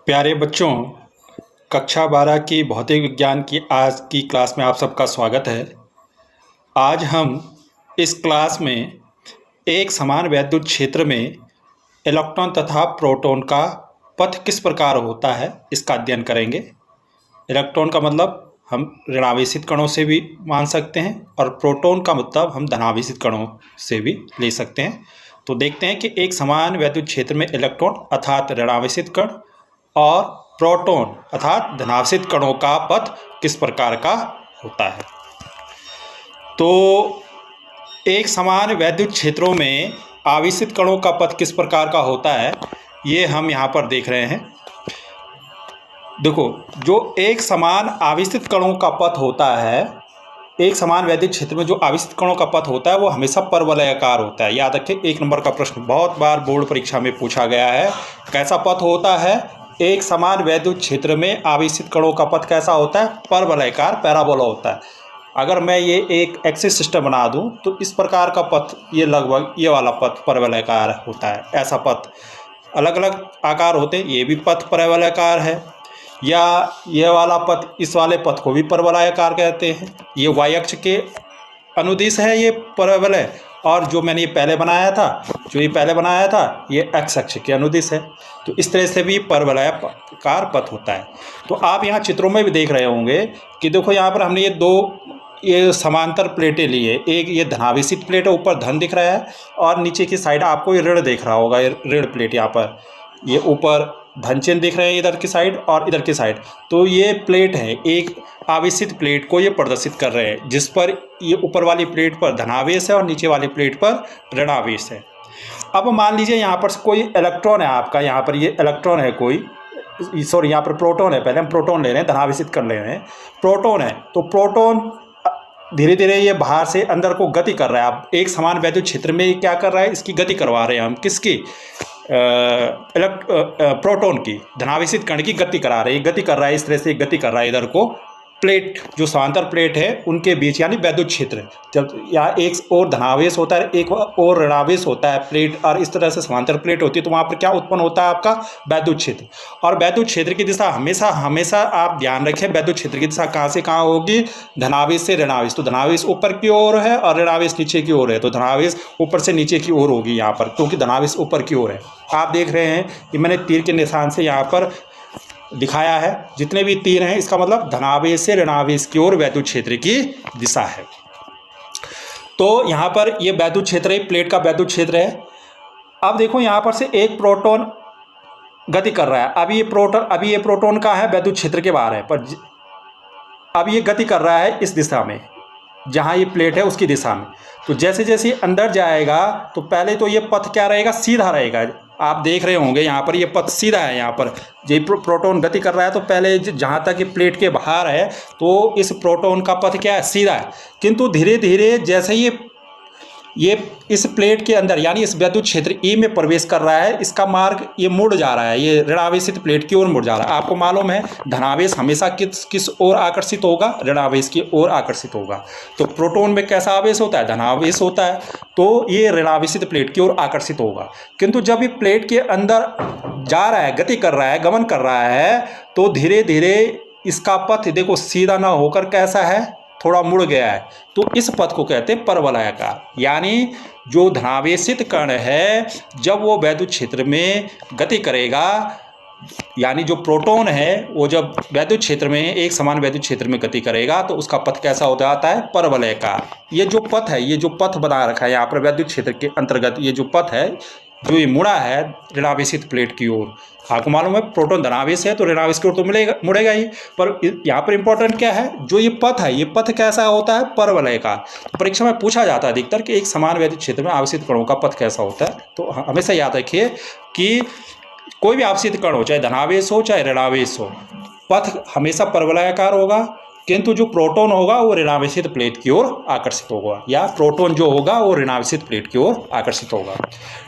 प्यारे बच्चों, कक्षा 12 की भौतिक विज्ञान की आज की क्लास में आप सबका स्वागत है। आज हम इस क्लास में एक समान वैद्युत क्षेत्र में इलेक्ट्रॉन तथा प्रोटॉन का पथ किस प्रकार होता है इसका अध्ययन करेंगे। इलेक्ट्रॉन का मतलब हम ऋणावेशित कणों से भी मान सकते हैं और प्रोटॉन का मतलब हम धनावेशित कणों से भी ले सकते हैं। तो देखते हैं कि एक समान वैद्युत क्षेत्र में इलेक्ट्रॉन अर्थात ऋणावेशित कण और प्रोटॉन अर्थात धनावेशित कणों का पथ किस प्रकार का होता है। तो एक समान वैद्युत क्षेत्रों में आवेशित कणों का पथ किस प्रकार का होता है ये हम यहाँ पर देख रहे हैं। देखो, जो एक समान आवेशित कणों का पथ होता है, एक समान वैद्युत क्षेत्र में जो आवेशित कणों का पथ होता है वो हमेशा परवलयाकार होता है। याद रखें, 1 नंबर का प्रश्न बहुत बार बोर्ड परीक्षा में पूछा गया है। कैसा पथ होता है? एक समान वैद्युत क्षेत्र में आवेशित कणों का पथ कैसा होता है? परवलयाकार, पैराबोला होता है। अगर मैं ये एक एक्सिस सिस्टम बना दूं तो इस प्रकार का पथ, ये लगभग ये वाला पथ परवलयाकार होता है। ऐसा पथ अलग अलग आकार होते हैं, ये भी पथ परवलयाकार है। या ये वाला पथ, इस वाले पथ को भी परवलयाकार कहते हैं। ये वाई अक्ष के अनुदिश है ये परवलय, और जो मैंने ये पहले बनाया था ये एक्स अक्ष के अनुदिश है। तो इस तरह से भी परवलयाकार पथ होता है। तो आप यहाँ चित्रों में भी देख रहे होंगे कि देखो, यहाँ पर हमने ये समांतर प्लेटें ली है। एक ये धनावेशित प्लेट है, ऊपर धन दिख रहा है, और नीचे की साइड आपको ये ऋण दिख रहा होगा। ये ऋण प्लेट, यहाँ पर ये ऊपर धन चिन्ह दिख रहे हैं इधर की साइड और इधर की साइड। तो ये प्लेट है, एक आवेशित प्लेट को ये प्रदर्शित कर रहे हैं, जिस पर ये ऊपर वाली प्लेट पर धनावेश है और नीचे वाली प्लेट पर ऋणावेश है। अब मान लीजिए यहाँ पर कोई इलेक्ट्रॉन है आपका, यहाँ पर ये इलेक्ट्रॉन है कोई, सॉरी यहाँ पर प्रोटॉन है। पहले हम प्रोटॉन ले रहे हैं, धनावेशित कर ले रहे हैं। प्रोटॉन है, तो प्रोटॉन धीरे धीरे ये बाहर से अंदर को गति कर रहा है। आप एक समान वैद्युत क्षेत्र में क्या कर रहा है, इसकी गति करवा रहे हैं हम। किसकी? प्रोटॉन की, धनावेशित कण की गति करा रहे हैं। गति कर रहा है, इस तरह से गति कर रहा है इधर को। प्लेट, जो समांतर प्लेट है उनके बीच, यानी वैद्युत क्षेत्र, जब यहाँ एक और धनावेश होता है, एक और ऋणावेश होता है प्लेट, और इस तरह से समांतर प्लेट होती है, तो वहाँ पर क्या उत्पन्न होता है? आपका वैद्युत क्षेत्र। और वैद्युत क्षेत्र की दिशा हमेशा आप ध्यान रखें, वैद्युत क्षेत्र की दिशा कहाँ से कहाँ होगी? धनावेश से ऋणावेश। तो धनावेश ऊपर की ओर है और ऋणावेश नीचे की ओर है, तो धनावेश ऊपर से नीचे की ओर होगी यहाँ पर, क्योंकि धनावेश ऊपर की ओर है। आप देख रहे हैं कि मैंने तीर के निशान से यहाँ पर दिखाया है। जितने भी तीर हैं, इसका मतलब धनावेश से ऋणावेश की ओर वैद्युत क्षेत्र की दिशा है। तो यहाँ पर ये वैद्युत क्षेत्र है, प्लेट का वैद्युत क्षेत्र है। अब देखो, यहाँ पर से एक प्रोटॉन गति कर रहा है। अभी ये प्रोटॉन का है, वैद्युत क्षेत्र के बाहर है, पर अब ये गति कर रहा है इस दिशा में, जहाँ ये प्लेट है उसकी दिशा में। तो जैसे जैसे अंदर जाएगा तो पहले तो ये पथ क्या रहेगा? सीधा रहेगा। आप देख रहे होंगे यहाँ पर ये पथ सीधा है। यहाँ पर ये प्रोटॉन गति कर रहा है, तो पहले जहाँ तक ये प्लेट के बाहर है तो इस प्रोटॉन का पथ क्या है? सीधा है। किंतु धीरे धीरे जैसे ये इस प्लेट के अंदर, यानी इस वैद्युत क्षेत्र ई में प्रवेश कर रहा है, इसका मार्ग ये मुड़ जा रहा है, ये ऋणावेशित प्लेट की ओर मुड़ जा रहा है। आपको मालूम है धनावेश हमेशा किस ओर आकर्षित होगा? ऋणावेश की ओर आकर्षित होगा। तो प्रोटॉन में कैसा आवेश होता है? धनावेश होता है, तो ये ऋणावेशित प्लेट की ओर आकर्षित होगा। किंतु जब ये प्लेट के अंदर जा रहा है, गति कर रहा है, गमन कर रहा है, तो धीरे धीरे इसका पथ देखो सीधा ना होकर कैसा है? थोड़ा मुड़ गया है। तो इस पथ को कहते हैं परवलयाकार। यानी जो धनावेशित कण है, जब वो वैद्युत क्षेत्र में गति करेगा, यानी जो प्रोटॉन है वो जब वैद्युत क्षेत्र में, एक समान वैद्युत क्षेत्र में गति करेगा, तो उसका पथ कैसा हो जाता है? परवलयाकार। ये जो पथ है, ये जो पथ बना रखा है यहाँ पर वैद्युत क्षेत्र के अंतर्गत, ये जो पथ है, जो ये मुड़ा है ऋणावेशित प्लेट की ओर। आपको मालूम है प्रोटॉन धनावेश है तो ऋणावेश की ओर तो मुड़ेगा ही, पर यहाँ पर इंपॉर्टेंट क्या है? जो ये पथ है, ये पथ कैसा होता है? परवलयाकार। तो परीक्षा में पूछा जाता है अधिकतर कि एक समान वैद्युत क्षेत्र में आवेशित कणों का पथ कैसा होता है। तो हमेशा याद रखिए कि कोई भी आवेशित कण हो, चाहे धनावेश हो चाहे ऋणावेश हो, पथ हमेशा परवलयाकार होगा। किंतु जो प्रोटॉन होगा वो ऋणावेशित प्लेट की ओर आकर्षित होगा, या प्रोटॉन जो होगा वो ऋणावेशित प्लेट की ओर आकर्षित होगा।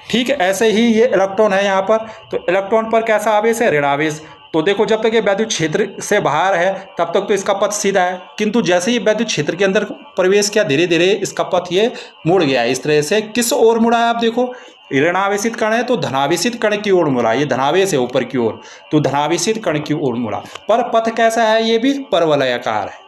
ठीक है, ऐसे ही ये इलेक्ट्रॉन है यहाँ पर। तो इलेक्ट्रॉन पर कैसा आवेश है? ऋणावेश। तो देखो जब तक ये वैद्युत क्षेत्र से बाहर है तब तक तो इसका पथ सीधा है, किंतु जैसे ही वैद्युत क्षेत्र के अंदर प्रवेश किया धीरे धीरे इसका पथ ये मुड़ गया है। इस तरह से किस ओर मुड़ा है, आप देखो ऋणावेशित कण है तो धनावेशित कण की ओर मुड़ा, ये धनावेश है ऊपर की ओर, तो धनावेशित कण की ओर मुड़ा। पर पथ कैसा है, ये भी परवलयाकार है।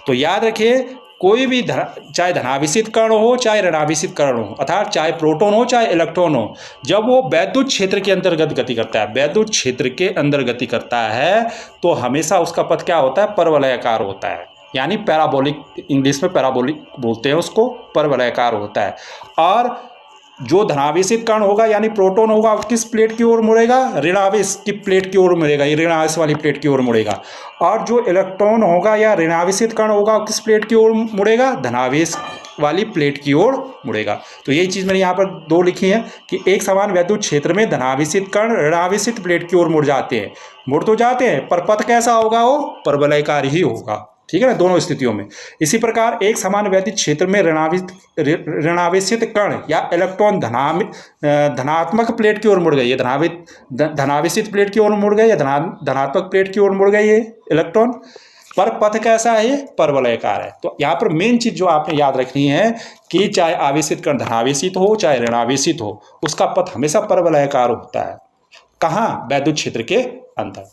तो याद रखिए कोई भी चाहे धनावेशित कण हो चाहे ऋणावेशित कण हो, अर्थात चाहे प्रोटॉन हो चाहे इलेक्ट्रॉन हो, जब वो वैद्युत क्षेत्र के अंतर्गत गति करता है, वैद्युत क्षेत्र के अंदर गति करता है तो हमेशा उसका पथ क्या होता है, परवलयाकार होता है, यानी पैराबोलिक, इंग्लिश में पैराबोलिक बोलते हैं उसको, परवलयाकार होता है। और जो धनावेशित कण होगा यानी प्रोटॉन होगा किस प्लेट की ओर मुड़ेगा, ऋणावेश की प्लेट की ओर मुड़ेगा, ये ऋणावेश वाली प्लेट की ओर मुड़ेगा। और जो इलेक्ट्रॉन होगा या ऋणावेशित कण होगा किस प्लेट की ओर मुड़ेगा, धनावेश वाली प्लेट की ओर मुड़ेगा। तो यही चीज़ मैंने यहाँ पर दो लिखी है कि एक समान वैद्युत क्षेत्र में धनावेशित कण ऋणावेशित प्लेट की ओर मुड़ जाते हैं, मुड़ तो जाते हैं पर पथ कैसा होगा, वो परवलयकार ही होगा, ठीक है ना, दोनों स्थितियों में। इसी प्रकार एक समान वैद्युत क्षेत्र में ऋणावेशित कण या इलेक्ट्रॉन धनात्मक प्लेट की ओर मुड़ गए, ये धनावेशित प्लेट की ओर मुड़ गए या धनात्मक प्लेट की ओर मुड़ गए ये इलेक्ट्रॉन, पर पथ कैसा है, ये परवलयकार है। तो यहाँ पर मेन चीज जो आपने याद रखनी है कि चाहे आवेशित कण धनावेशित हो चाहे ऋणावेशित हो, उसका पथ हमेशा परवलयकार होता है। कहाँ, वैद्युत क्षेत्र के अंदर।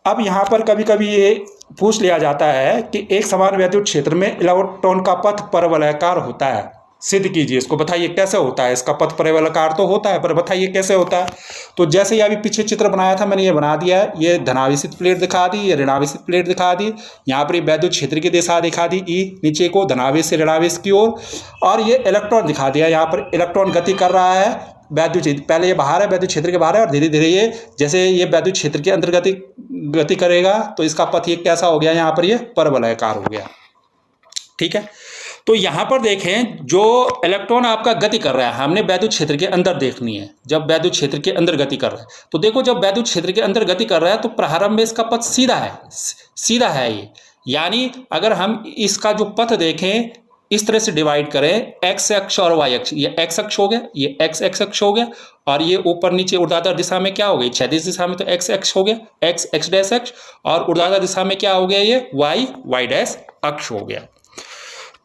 अब यहाँ पर कभी कभी ये पूछ लिया जाता है कि एक समान वैद्युत क्षेत्र में इलेक्ट्रॉन का पथ परवलयाकार होता है, सिद्ध कीजिए इसको, बताइए कैसे होता है। इसका पथ परवलयाकार तो होता है पर बताइए कैसे होता है। तो जैसे ये अभी पीछे चित्र बनाया था मैंने, ये बना दिया है, ये धनावेशित प्लेट दिखा दी, ये ऋणावेशित प्लेट दिखा दी, यहाँ पर वैद्युत क्षेत्र की दिशा दिखा दी ई नीचे को धनावेश से ऋणावेश की ओर, और ये इलेक्ट्रॉन दिखा दिया, यहाँ पर इलेक्ट्रॉन गति कर रहा है वैद्युत क्षेत्र, पहले ये बाहर है, वैद्युत क्षेत्र के बाहर है, और धीरे धीरे ये जैसे ये वैद्युत क्षेत्र के अंदर गति करेगा तो इसका पथ ये कैसा हो गया, यहाँ पर ये परवलयाकार हो गया, ठीक है। तो यहाँ पर देखें जो इलेक्ट्रॉन आपका गति कर रहा है, हमने वैद्युत क्षेत्र के अंदर देखनी है, जब वैद्युत क्षेत्र के अंदर गति कर रहा है तो देखो जब वैद्युत क्षेत्र के अंदर गति कर रहा है तो प्रारंभ में इसका पथ सीधा है ये, यानी अगर हम इसका जो पथ देखें इस तरह से डिवाइड करें, एक्स अक्ष और वाई अक्ष, ये एक्स अक्ष हो गया, ये एक्स अक्ष हो गया, और ये ऊपर नीचे ऊर्ध्वाधर दिशा में क्या हो गई, क्षैतिज दिशा में तो एक्स अक्ष हो गया, एक्स डैश अक्ष, और ऊर्ध्वाधर दिशा में क्या हो गया, ये वाई डैश अक्ष हो गया।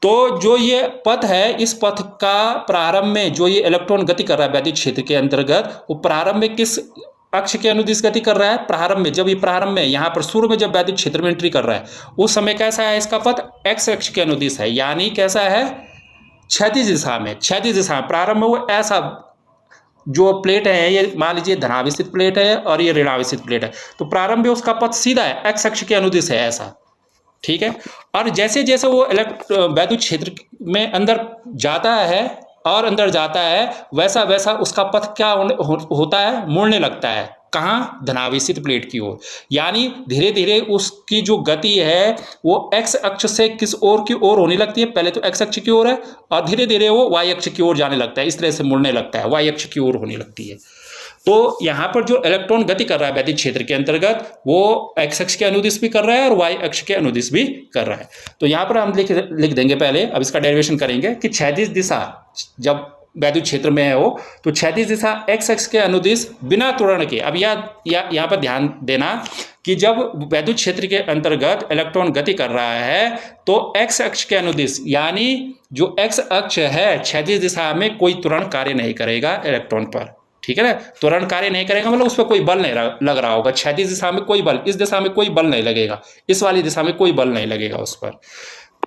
तो जो ये पथ है, इस पथ का प्रारंभ में जो ये इलेक्ट्रॉन गति कर रहा है वैद्युत क्षेत्र के अंतर्गत, वो प्रारंभ में किस अक्ष के अनुदिश गति कर रहा है, प्रारंभ में, जब ये प्रारंभ में यहाँ पर शुरू में जब वैद्युत क्षेत्र में एंट्री कर रहा है उस समय कैसा है इसका पथ, एक्स अक्ष के अनुदिश है, यानी कैसा है, क्षैतिज दिशा में, प्रारंभ में वो ऐसा जो प्लेट है, ये मान लीजिए धनावेशित प्लेट है और ये ऋणावेशित प्लेट है, तो प्रारंभ में उसका पथ सीधा है, एक्स अक्ष के अनुदिश है ऐसा, ठीक है। और जैसे जैसे वो वैद्युत क्षेत्र में अंदर जाता है और अंदर जाता है वैसा वैसा उसका पथ क्या होता है, मुड़ने लगता है, कहाँ, धनावेशित प्लेट की ओर, यानी धीरे धीरे उसकी जो गति है वो एक्स अक्ष से किस ओर की ओर होने लगती है, पहले तो एक्स अक्ष की ओर है और धीरे धीरे वो वाई अक्ष की ओर जाने लगता है, इस तरह से मुड़ने लगता है, वाई अक्ष की ओर होने लगती है। तो यहाँ पर जो इलेक्ट्रॉन गति कर रहा है वैद्युत क्षेत्र के अंतर्गत वो एक्स अक्ष के अनुदिश भी कर रहा है और वाई अक्ष के अनुदिश भी कर रहा है। तो यहाँ पर हम लिख देंगे पहले, अब इसका डेरिवेशन करेंगे कि क्षैतिज दिशा जब वैद्युत क्षेत्र में है वो, तो क्षैतिज दिशा एक्स अक्ष के अनुदिश बिना त्वरण के, अब यहाँ पर ध्यान देना कि जब वैद्युत क्षेत्र के अंतर्गत इलेक्ट्रॉन गति कर रहा है तो एक्स अक्ष के अनुदिश, यानी जो एक्स अक्ष है क्षैतिज दिशा में कोई त्वरण कार्य नहीं करेगा इलेक्ट्रॉन पर, ठीक है ना। त्वरण कार्य नहीं करेगा मतलब उस पर कोई बल नहीं लग रहा होगा, क्षैतिज दिशा में कोई बल, इस दिशा में कोई बल नहीं लगेगा, इस वाली दिशा में कोई बल नहीं लगेगा उस पर,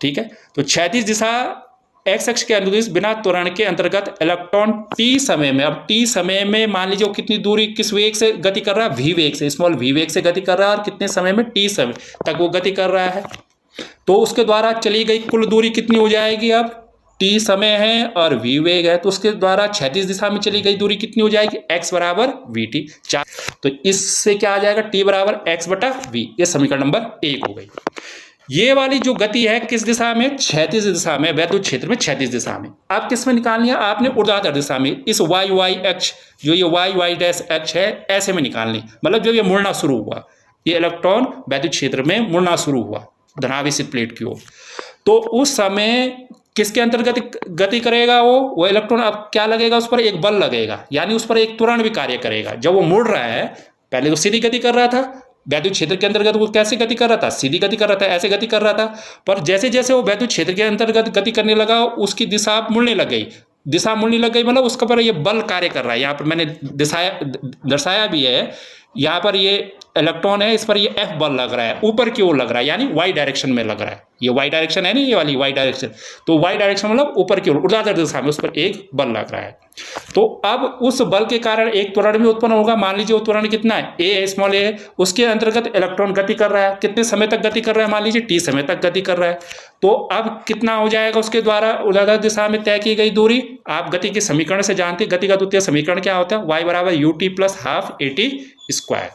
ठीक है। तो क्षैतिज दिशा एक्स अक्ष के अनुदिश बिना त्वरण के अंतर्गत इलेक्ट्रॉन टी समय में, अब टी समय में मान लीजिए कितनी दूरी किस वेग से गति कर रहा है, वी वेग से, स्मॉल वी वेग से गति कर रहा है, और कितने समय में, टी समय तक वो गति कर रहा है, तो उसके द्वारा चली गई कुल दूरी कितनी हो जाएगी, अब टी समय है और वी वेग है तो उसके द्वारा क्षैतिज दिशा में चली गई दूरी कितनी हो जाएगी, x बराबर वी टी, तो इससे क्या आ जाएगा, t बराबर x बटा वी, ये समीकरण नंबर 1 हो गई। ये वाली जो गति है किस दिशा में, क्षैतिज दिशा में, वैद्युत क्षेत्र में क्षैतिज दिशा में। अब किस में निकालनी है आपने, ऊर्ध्वाधर दिशा में, इस वाई अक्ष जो ये वाई डैश अक्ष है ऐसे में निकालनी, मतलब जब ये मुड़ना शुरू हुआ, ये इलेक्ट्रॉन वैद्युत क्षेत्र में मुड़ना शुरू हुआ धनावेशित प्लेट की ओर, तो उस समय किसके अंतर्गत गति करेगा वो इलेक्ट्रॉन, अब क्या लगेगा उस पर, एक बल लगेगा, यानी उस पर एक त्वरण भी कार्य करेगा। जब वो मुड़ रहा है, पहले तो सीधी गति कर रहा था, वैद्युत क्षेत्र के अंतर्गत वो कैसे गति कर रहा था, सीधी गति कर रहा था, ऐसे गति कर रहा था। पर जैसे जैसे वो वैद्युत क्षेत्र के अंतर्गत गति करने लगा उसकी दिशा मुड़ने लग गई, दिशा मुड़ने लग गई मतलब उसके पर ये बल कार्य कर रहा है। यहाँ पर मैंने दर्शाया भी है, यहाँ पर ये इलेक्ट्रॉन है, इस पर ये F बल लग रहा है, ऊपर की ओर लग रहा है, यानी y डायरेक्शन में लग रहा है। ये y डायरेक्शन है ना, ये वाली y डायरेक्शन, तो y डायरेक्शन मतलब ऊपर की ओर ऊर्ध्वाधर दिशा में उस पर एक बल लग रहा है। तो अब उस बल के कारण एक त्वरण भी उत्पन्न होगा। मान लीजिए वो त्वरण कितना है, a स्मॉल a है, उसके अंतर्गत इलेक्ट्रॉन गति कर रहा है, कितने समय तक गति कर रहा है, मान लीजिए t समय तक गति कर रहा है। तो अब कितना हो जाएगा उसके द्वारा ऊर्ध्वाधर दिशा में तय की गई दूरी। आप गति के समीकरण से जानते हैं, गति का द्वितीय समीकरण क्या होता है, y बराबर ut plus half at square.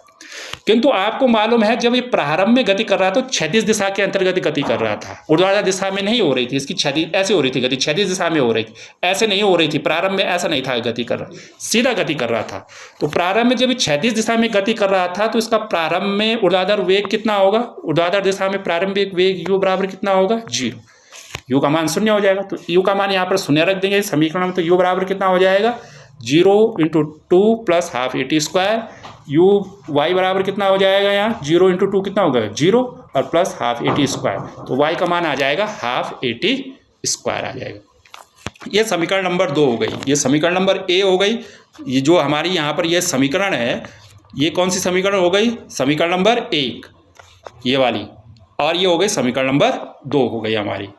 किंतु आपको मालूम है जब ये प्रारंभ में गति कर रहा था तो क्षैतिज दिशा के अंतर्गत गति कर रहा था, ऊर्ध्वाधर दिशा में नहीं हो रही थी, इसकी क्षैतिज ऐसे हो रही थी, गति क्षैतिज दिशा में हो रही थी, ऐसे नहीं हो रही थी। प्रारंभ में ऐसा नहीं था गति कर रहा, सीधा गति कर रहा था। तो प्रारंभ में जब क्षैतिज दिशा में गति कर रहा था तो इसका प्रारंभ में ऊर्ध्वाधर वेग कितना होगा, ऊर्ध्वाधर दिशा में प्रारंभिक वेग u बराबर कितना होगा, 0। u का मान 0 हो जाएगा, तो u का मान यहाँ पर 0 रख देंगे समीकरण में, तो u बराबर कितना हो जाएगा, 0 × 2 plus half at square. u y बराबर कितना हो जाएगा, यहाँ 0 × 2 कितना होगा, 0 और प्लस हाफ at स्क्वायर, तो y का मान आ जाएगा हाफ at स्क्वायर आ जाएगा। ये समीकरण नंबर 2 हो गई। ये समीकरण नंबर a हो गई। ये जो हमारी यहाँ पर ये समीकरण है, ये कौन सी समीकरण हो गई, समीकरण नंबर 1 ये वाली, और ये हो गई समीकरण नंबर 2 हो गई हमारी।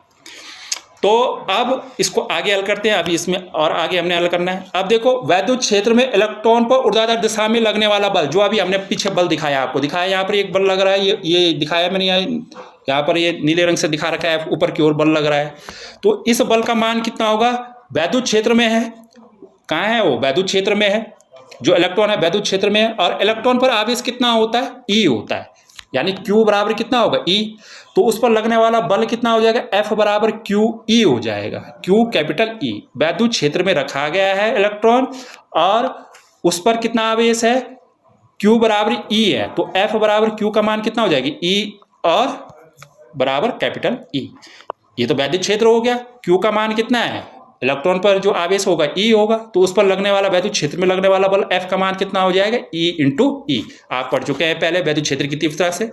तो अब इसको आगे हल करते हैं। अभी इसमें और आगे हमने हल करना है। अब देखो वैद्युत क्षेत्र में इलेक्ट्रॉन पर ऊर्ध्वाधर दिशा में लगने वाला बल, जो अभी हमने पीछे बल दिखाया, आपको दिखाया यहाँ पर एक बल लग रहा है, ये दिखाया मैंने यहाँ पर ये नीले रंग से दिखा रखा है, ऊपर की ओर बल लग रहा है। तो इस बल का मान कितना होगा, वैद्युत क्षेत्र में है, कहाँ है वो, वैद्युत क्षेत्र में है, जो इलेक्ट्रॉन है वैद्युत क्षेत्र में है, और इलेक्ट्रॉन पर आवेश कितना होता है, E होता है, यानी Q बराबर कितना होगा, E। तो उस पर लगने वाला बल कितना हो जाएगा, F बराबर QE हो जाएगा, Q कैपिटल E। वैद्युत क्षेत्र में रखा गया है इलेक्ट्रॉन और उस पर कितना आवेश है, Q बराबर E है, तो F बराबर Q का मान कितना हो जाएगी, E और बराबर कैपिटल E। ये तो वैद्युत क्षेत्र हो गया। Q का मान कितना है, इलेक्ट्रॉन पर जो आवेश होगा E होगा, तो उस पर लगने वाला वैद्युत क्षेत्र में लगने वाला बल F का मान कितना हो जाएगा, E × E। आप पढ़ चुके हैं पहले वैद्युत क्षेत्र की तीव्रता से।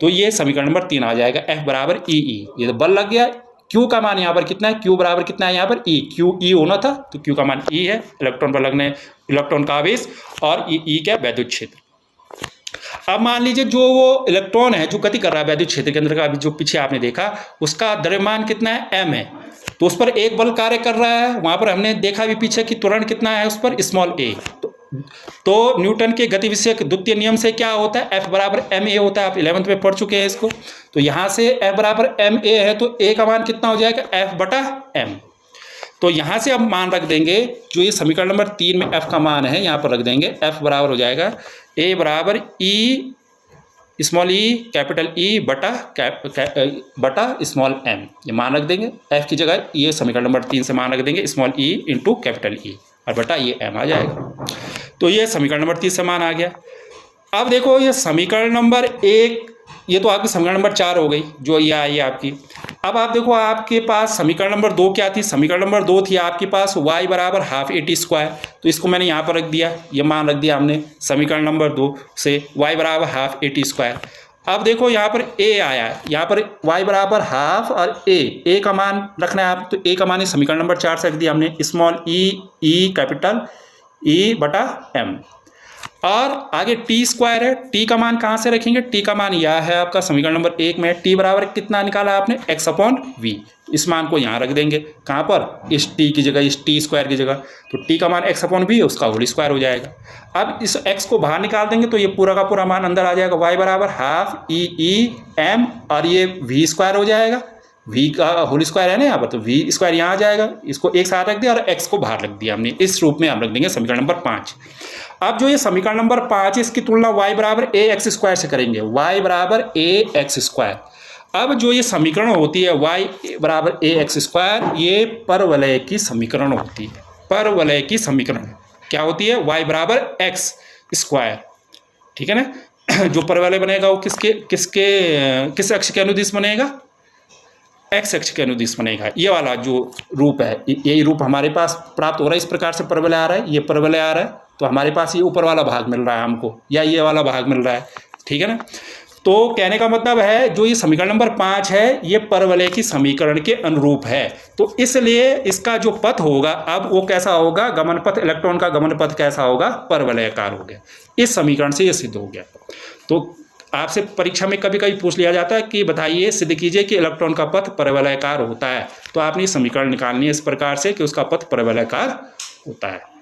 तो ये समीकरण नंबर 3 आ जाएगा, F बराबर EE। ये तो बल लग गया। Q का मान यहाँ पर कितना है, Q बराबर कितना है यहाँ पर E, QE होना था, तो Q का मान E है, इलेक्ट्रॉन पर लगने इलेक्ट्रॉन का आवेश, और E क्या वैद्युत क्षेत्र। अब मान लीजिए जो वो इलेक्ट्रॉन है जो गति कर रहा है वैद्युत क्षेत्र के अंदर का, अभी जो पीछे आपने देखा, उसका द्रव्यमान कितना है, m है, तो उस पर एक बल कार्य कर रहा है। वहां पर हमने देखा भी पीछे कि त्वरण कितना है उस पर, स्मॉल a। तो न्यूटन के गति विषयक द्वितीय नियम से क्या होता है, F बराबर ma होता है। आप 11th में पढ़ चुके हैं इसको। तो यहाँ से F बराबर ma है, तो a का मान कितना हो जाएगा, F बटा m। तो यहाँ से हम मान रख देंगे, जो ये समीकरण नंबर 3 में F का मान है यहाँ पर रख देंगे, F बराबर हो जाएगा a बराबर E small e capital E बटा स्मॉल m। ये मान रख देंगे F की जगह, ये समीकरण नंबर 3 से मान रख देंगे स्मॉल e × कैपिटल E और बटा ये m आ जाएगा। तो ये समीकरण नंबर 3 से मान आ गया। अब देखो ये समीकरण नंबर 1, ये तो आपकी समीकरण नंबर 4 हो गई जो ये आई है आपकी। अब आप देखो आपके पास समीकरण नंबर 2 क्या थी, समीकरण नंबर 2 थी आपके पास y बराबर हाफ at स्क्वायर। तो इसको मैंने यहाँ पर रख दिया, ये मान रख दिया हमने समीकरण नंबर 2 से, y बराबर हाफ at स्क्वायर। अब देखो यहाँ पर a आया, यहाँ पर y बराबर हाफ और a का मान रखना है आप, तो a का मान समीकरण नंबर 4 से रख दिया हमने, स्मॉल e कैपिटल E बटा m। और आगे टी स्क्वायर है, टी का मान कहाँ से रखेंगे, टी का मान यह है आपका समीकरण नंबर 1 में, टी बराबर कितना निकाला आपने, x/v। इस मान को यहाँ रख देंगे, कहाँ पर, इस टी की जगह, इस टी स्क्वायर की जगह। तो टी का मान x/v, उसका होल स्क्वायर हो जाएगा। अब इस x को बाहर निकाल देंगे तो ये पूरा का पूरा मान अंदर आ जाएगा, y बराबर हाफ E m, और ये v स्क्वायर हो जाएगा, v का होल स्क्वायर है ना यहाँ पर, तो v स्क्वायर यहाँ आ जाएगा। इसको एक साथ रख दिया और x को बाहर रख दिया हमने। इस रूप में हम रख देंगे समीकरण नंबर 5। अब जो ये समीकरण नंबर 5 इसकी तुलना y बराबर ax स्क्वायर से करेंगे, y बराबर ax स्क्वायर। अब जो ये समीकरण होती है y बराबर ax स्क्वायर, ये परवलय की समीकरण होती है। परवलय की समीकरण क्या होती है, y बराबर x स्क्वायर, ठीक है ना। जो परवलय बनेगा वो किस अक्ष के अनुदिश बनेगा, x अक्ष के अनुदिश बनेगा। ये वाला जो रूप है, यही रूप हमारे पास प्राप्त हो रहा है। इस प्रकार से परवलय आ रहा है, ये परवलय आ रहा है, तो हमारे पास ये ऊपर वाला भाग मिल रहा है हमको, या ये वाला भाग मिल रहा है, ठीक है ना। तो कहने का मतलब है जो ये समीकरण नंबर 5 है ये परवलय की समीकरण के अनुरूप है। तो इसलिए इसका जो पथ होगा अब वो कैसा होगा, गमन पथ, इलेक्ट्रॉन का गमन पथ कैसा होगा, परवलयाकार हो गया। इस समीकरण से ये सिद्ध हो गया। तो आपसे परीक्षा में कभी कभी पूछ लिया जाता है कि बताइए सिद्ध कीजिए कि इलेक्ट्रॉन का पथ परवलयाकार होता है। तो आपने समीकरण निकालनी है इस प्रकार से कि उसका पथ परवलयाकार होता है।